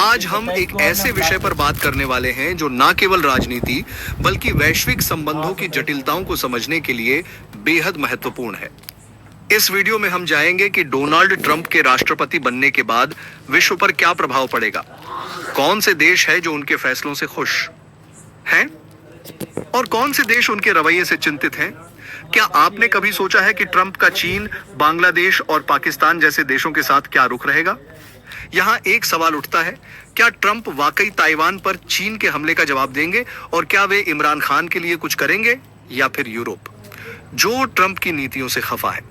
आज हम एक ऐसे विषय पर बात करने वाले हैं जो न केवल राजनीति बल्कि वैश्विक संबंधों की जटिलताओं को समझने के लिए बेहद महत्वपूर्ण है। इस वीडियो में हम जाएंगे कि डोनाल्ड ट्रंप के राष्ट्रपति बनने के बाद विश्व पर क्या प्रभाव पड़ेगा, कौन से देश है जो उनके फैसलों से खुश हैं और कौन से देश उनके रवैये से चिंतित हैं। क्या आपने कभी सोचा है कि ट्रंप का चीन, बांग्लादेश और पाकिस्तान जैसे देशों के साथ क्या रुख रहेगा? यहाँ एक सवाल उठता है, क्या ट्रंप वाकई ताइवान पर चीन के हमले का जवाब देंगे और क्या वे इमरान खान के लिए कुछ करेंगे या फिर यूरोप, जो ट्रंप की नीतियों से खफा है,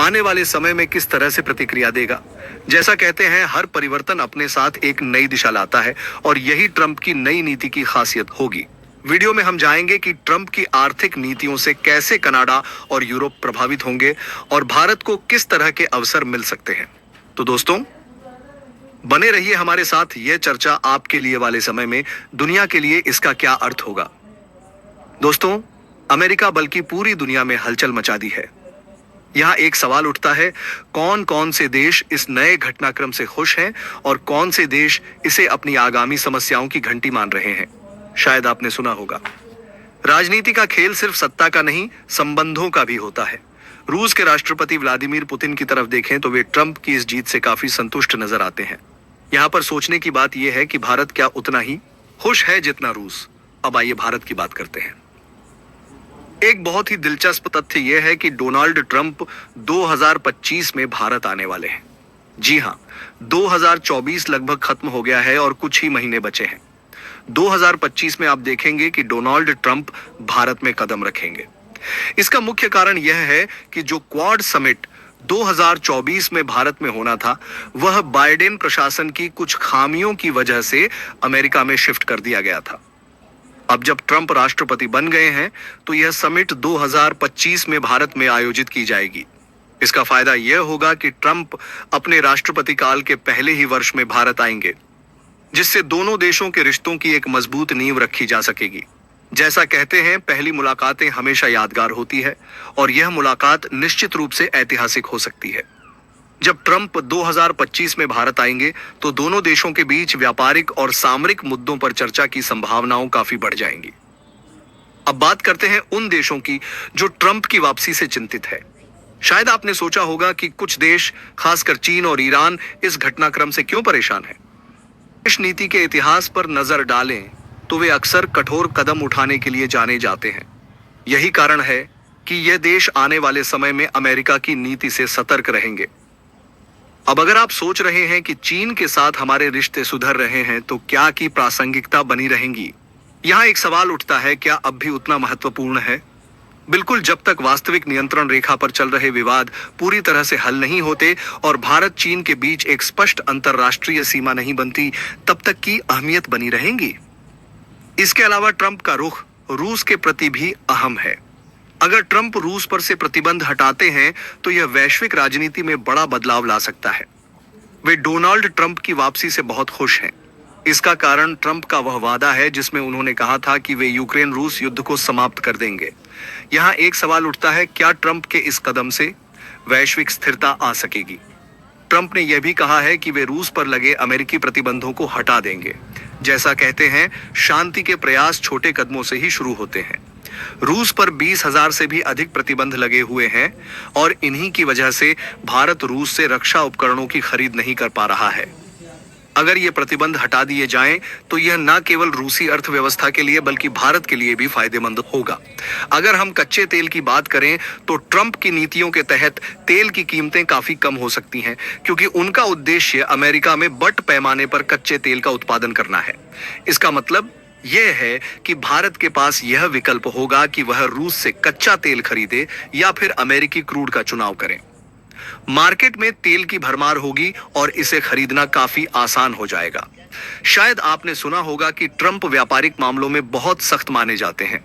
आने वाले समय में किस तरह से प्रतिक्रिया देगा? जैसा कहते हैं, हर परिवर्तन अपने साथ एक नई दिशा लाता है और यही ट्रंप की नई नीति की खासियत होगी। वीडियो में हम जाएंगे कि ट्रंप की आर्थिक नीतियों से कैसे कनाडा और यूरोप प्रभावित होंगे और भारत को किस तरह के अवसर मिल सकते हैं। तो दोस्तों, बने रहिए हमारे साथ। यह चर्चा आपके लिए वाले समय में दुनिया के लिए इसका क्या अर्थ होगा। दोस्तों, अमेरिका बल्कि पूरी दुनिया में हलचल मचा दी है। यहाँ एक सवाल उठता है, कौन कौन से देश इस नए घटनाक्रम से खुश हैं और कौन से देश इसे अपनी आगामी समस्याओं की घंटी मान रहे हैं। शायद आपने सुना होगा, राजनीति का खेल सिर्फ सत्ता का नहीं, संबंधों का भी होता है। रूस के राष्ट्रपति व्लादिमीर पुतिन की तरफ देखें तो वे ट्रंप की इस जीत से काफी संतुष्ट नजर आते हैं। यहाँ पर सोचने की बात यह है कि भारत क्या उतना ही खुश है जितना रूस? अब आइए भारत की बात करते हैं। एक बहुत ही दिलचस्प तथ्य यह है कि डोनाल्ड ट्रंप 2025 में भारत आने वाले हैं। जी हाँ, 2024 लगभग खत्म हो गया है और कुछ ही महीने बचे हैं। 2025 में आप देखेंगे कि डोनाल्ड ट्रंप भारत में कदम रखेंगे। इसका मुख्य कारण यह है कि जो क्वाड समिट 2024 में भारत में होना था, वह बाइडेन प्रशासन की कुछ खामियों की वजह से अमेरिका में शिफ्ट कर दिया गया था। अब जब ट्रंप राष्ट्रपति बन गए हैं, तो यह समिट 2025 में भारत में आयोजित की जाएगी। इसका फायदा यह होगा कि ट्रंप अपने राष्ट्रपति काल के पहले ही वर्ष में भारत आएंगे, जिससे दोनों देशों के रिश्तों की एक मजबूत नींव रखी जा सकेगी। जैसा कहते हैं, पहली मुलाकातें हमेशा यादगार होती है और यह मुलाकात निश्चित रूप से ऐतिहासिक हो सकती है। जब ट्रंप 2025 में भारत आएंगे, तो दोनों देशों के बीच व्यापारिक और सामरिक मुद्दों पर चर्चा की संभावनाओं काफी बढ़ जाएंगी। अब बात करते हैं उन देशों की जो ट्रंप की वापसी से चिंतित है। शायद आपने सोचा होगा कि कुछ देश, खासकर चीन और ईरान, इस घटनाक्रम से क्यों परेशान है। इस नीति के इतिहास पर नजर डालें तो वे अक्सर कठोर कदम उठाने के लिए जाने जाते हैं। यही कारण है कि यह देश आने वाले समय में अमेरिका की नीति से सतर्क रहेंगे। अब अगर आप सोच रहे हैं कि चीन के साथ हमारे रिश्ते सुधर रहे हैं, तो क्या की प्रासंगिकता बनी रहेंगी? यहाँ एक सवाल उठता है, क्या अब भी उतना महत्वपूर्ण है? बिल्कुल, जब तक वास्तविक नियंत्रण रेखा पर चल रहे विवाद पूरी तरह से हल नहीं होते और भारत चीन के बीच एक स्पष्ट अंतरराष्ट्रीय सीमा नहीं बनती, तब तक की अहमियत बनी रहेंगी। इसके अलावा ट्रंप का रुख रूस के प्रति भी अहम है। अगर ट्रंप रूस पर से प्रतिबंध हटाते हैं, तो यह वैश्विक राजनीति में बड़ा बदलाव ला सकता है। वे डोनाल्ड ट्रंप की वापसी से बहुत खुश हैं। इसका कारण ट्रंप का वह वादा है जिसमें उन्होंने कहा था कि वे यूक्रेन रूस युद्ध को समाप्त कर देंगे। यहाँ एक सवाल उठता है, क्या ट्रंप के इस कदम से वैश्विक स्थिरता आ सकेगी? ट्रंप ने यह भी कहा है कि वे रूस पर लगे अमेरिकी प्रतिबंधों को हटा देंगे। जैसा कहते हैं, शांति के प्रयास छोटे कदमों से ही शुरू होते हैं। रूस पर 20,000 से भी अधिक प्रतिबंध लगे हुए हैं और इन्हीं की वजह से भारत रूस से रक्षा उपकरणों की खरीद नहीं कर पा रहा है। अगर ये प्रतिबंध हटा दिए जाएं, तो यह न केवल रूसी अर्थव्यवस्था के लिए बल्कि भारत के लिए भी फायदेमंद होगा। अगर हम कच्चे तेल की बात करें, तो ट्रंप की नीतियों के तहत तेल की कीमतें काफी कम हो सकती हैं, क्योंकि उनका उद्देश्य अमेरिका में बड़ पैमाने पर कच्चे तेल का उत्पादन करना है। इसका मतलब यह है कि भारत के पास यह विकल्प होगा कि वह रूस से कच्चा तेल खरीदे या फिर अमेरिकी क्रूड का चुनाव करें। मार्केट में तेल की भरमार होगी और इसे खरीदना काफी आसान हो जाएगा। शायद आपने सुना होगा कि ट्रंप व्यापारिक मामलों में बहुत सख्त माने जाते हैं।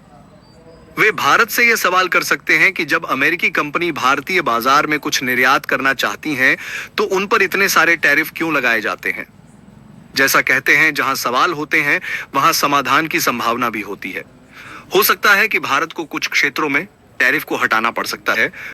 वे भारत से यह सवाल कर सकते हैं कि जब अमेरिकी कंपनी भारतीय बाजार में कुछ निर्यात करना चाहती हैं, तो उन पर इतने सारे टैरिफ क्यों लगाए जाते हैं। जैसा कहते हैं, जहां सवाल होते हैं वहां समाधान की संभावना भी होती है। हो सकता है कि भारत को कुछ क्षेत्रों में टैरिफ को हटाना पड़ सकता है।